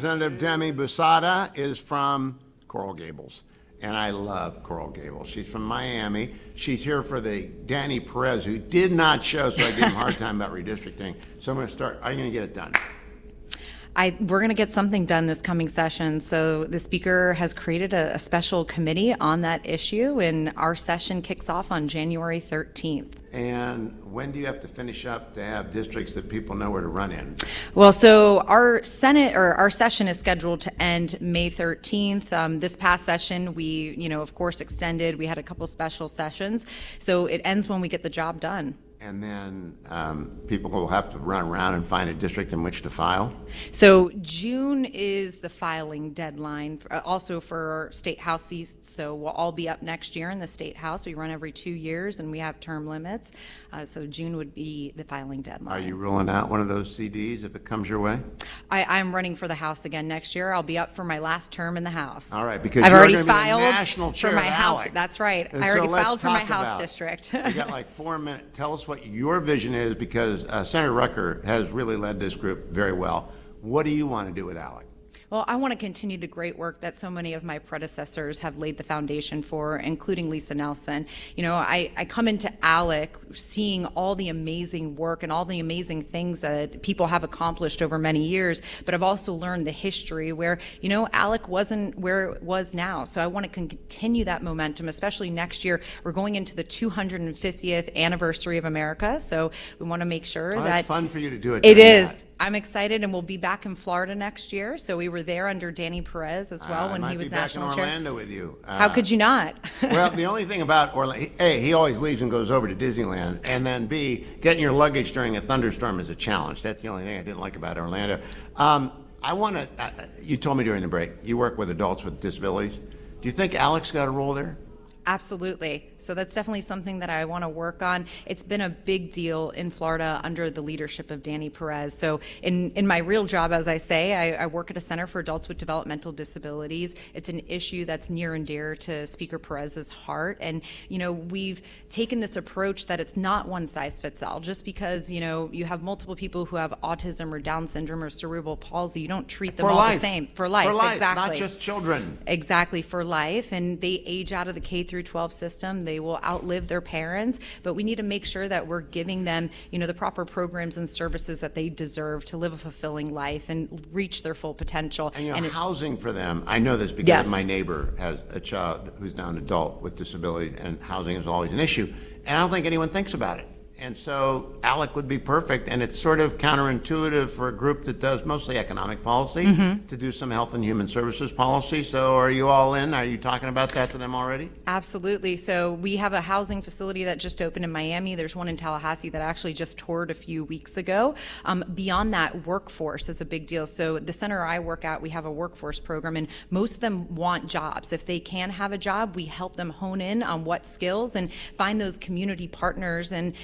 Representative Demi Busatta is from Coral Gables, and I love Coral Gables. She's from Miami. She's here for the Danny Perez, who did not show, so I gave him a hard time about redistricting. So I'm going to start. Are you going to get it done? We're going to get something done this coming session. So the Speaker has created a special committee on that issue, and our session kicks off on January 13th. And when do you have to finish up to have districts that people know where to run in? Well, so our session is scheduled to end May 13th. This past session, we, of course, extended. We had a couple special sessions. So it ends when we get the job done. And then people will have to run around and find a district in which to file? So June is the filing deadline, also for state house seats. So we'll all be up next year in the state house. We run every 2 years, and we have term limits. So June would be the filing deadline. Are you ruling out one of those CDs if it comes your way? I'm running for the House again next year. I'll be up for my last term in the House. All right, because I've you're already going to be the filed national chair for my of House. ALEC. That's right. And I already so let's filed for my talk House about district. You got like 4 minutes. Tell us what your vision is, because Senator Rucker has really led this group very well. What do you want to do with ALEC? Well, I want to continue the great work that so many of my predecessors have laid the foundation for, including Lisa Nelson. I come into ALEC seeing all the amazing work and all the amazing things that people have accomplished over many years, but I've also learned the history where, ALEC wasn't where it was now. So I want to continue that momentum, especially next year. We're going into the 250th anniversary of America, so we want to make sure that it's fun for you to do it. It is. I'm excited, and we'll be back in Florida next year. So we were there under Danny Perez as well when he was national chair. I might be back in Orlando with you. How could you not? Well, the only thing about Orlando, A, he always leaves and goes over to Disneyland, and then B, getting your luggage during a thunderstorm is a challenge. That's the only thing I didn't like about Orlando. I want to, you told me during the break, you work with adults with disabilities. Do you think ALEC's got a role there? Absolutely. So that's definitely something that I want to work on. It's been a big deal in Florida under the leadership of Danny Perez. So in my real job, as I say, I work at a center for adults with developmental disabilities. It's an issue that's near and dear to Speaker Perez's heart. And, we've taken this approach that it's not one size fits all. Just because, you have multiple people who have autism or Down syndrome or cerebral palsy, you don't treat them all the same. For life. For life, exactly. not just children. Exactly, for life. And they age out of the K through 12 system. They will outlive their parents, but we need to make sure that we're giving them, the proper programs and services that they deserve to live a fulfilling life and reach their full potential. And housing for them, I know this because my neighbor has a child who's now an adult with disability, and housing is always an issue. And I don't think anyone thinks about it. And so ALEC would be perfect, and it's sort of counterintuitive for a group that does mostly economic policy to do some health and human services policy. So are you all in? Are you talking about that to them already? Absolutely. So we have a housing facility that just opened in Miami. There's one in Tallahassee that I actually just toured a few weeks ago. Beyond that, workforce is a big deal. So the center I work at, we have a workforce program, and most of them want jobs. If they can have a job, we help them hone in on what skills and find those community partners and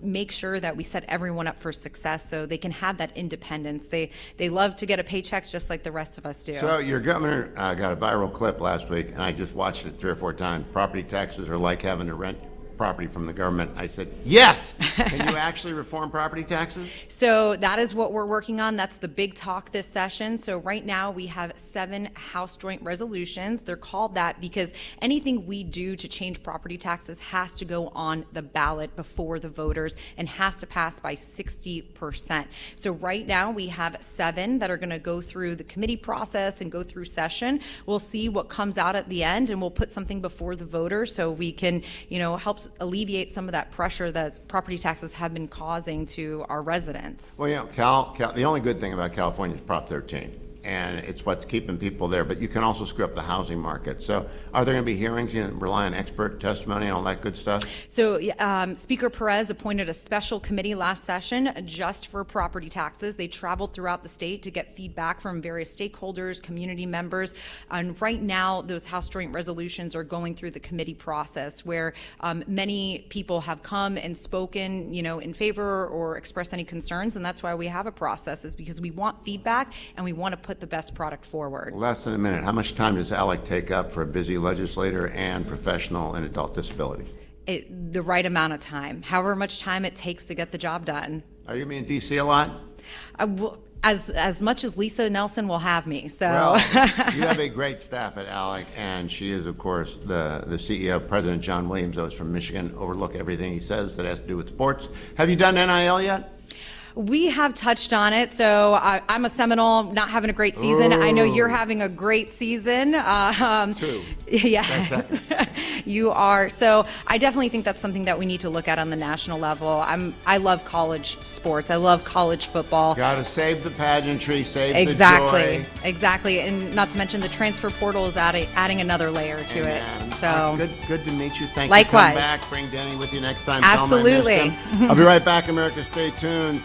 make sure that we set everyone up for success so they can have that independence. They love to get a paycheck just like the rest of us do. So your governor got a viral clip last week, and I just watched it 3 or 4 times. Property taxes are like having to rent property from the government. I said, yes! Can you actually reform property taxes? So that is what we're working on. That's the big talk this session. So right now we have 7 House joint resolutions. They're called that because anything we do to change property taxes has to go on the ballot before the voters and has to pass by 60%. So right now we have 7 that are going to go through the committee process and go through session. We'll see what comes out at the end, and we'll put something before the voters so we can, help alleviate some of that pressure that property taxes have been causing to our residents. Well, the only good thing about California is Prop 13, and it's what's keeping people there, but you can also screw up the housing market. So are there going to be hearings and rely on expert testimony and all that good stuff? So Speaker Perez appointed a special committee last session just for property taxes. They traveled throughout the state to get feedback from various stakeholders, community members, and right now those House joint resolutions are going through the committee process where many people have come and spoken, in favor or expressed any concerns, and that's why we have a process, is because we want feedback and we want to put the best product forward. Less than a minute. How much time does ALEC take up for a busy legislator and professional in adult disability? The right amount of time, however much time it takes to get the job done. Are you in D.C. a lot? As much as Lisa Nelson will have me, so. Well, you have a great staff at ALEC, and she is, of course, the CEO. President John Williams, though, is from Michigan. Overlook everything he says that has to do with sports. Have you done NIL yet? We have touched on it. So I'm a Seminole, not having a great season. I know you're having a great season. Two. Yeah, you are. So I definitely think that's something that we need to look at on the national level. I love college sports. I love college football. Got to save the pageantry, save Exactly. the joy. Exactly. And not to mention the transfer portal is adding another layer to Amen. it. So good to meet you. Thank Likewise. you. Come back. Bring Danny with you next time. Absolutely. Tell him I missed him. I'll be right back, America. Stay tuned.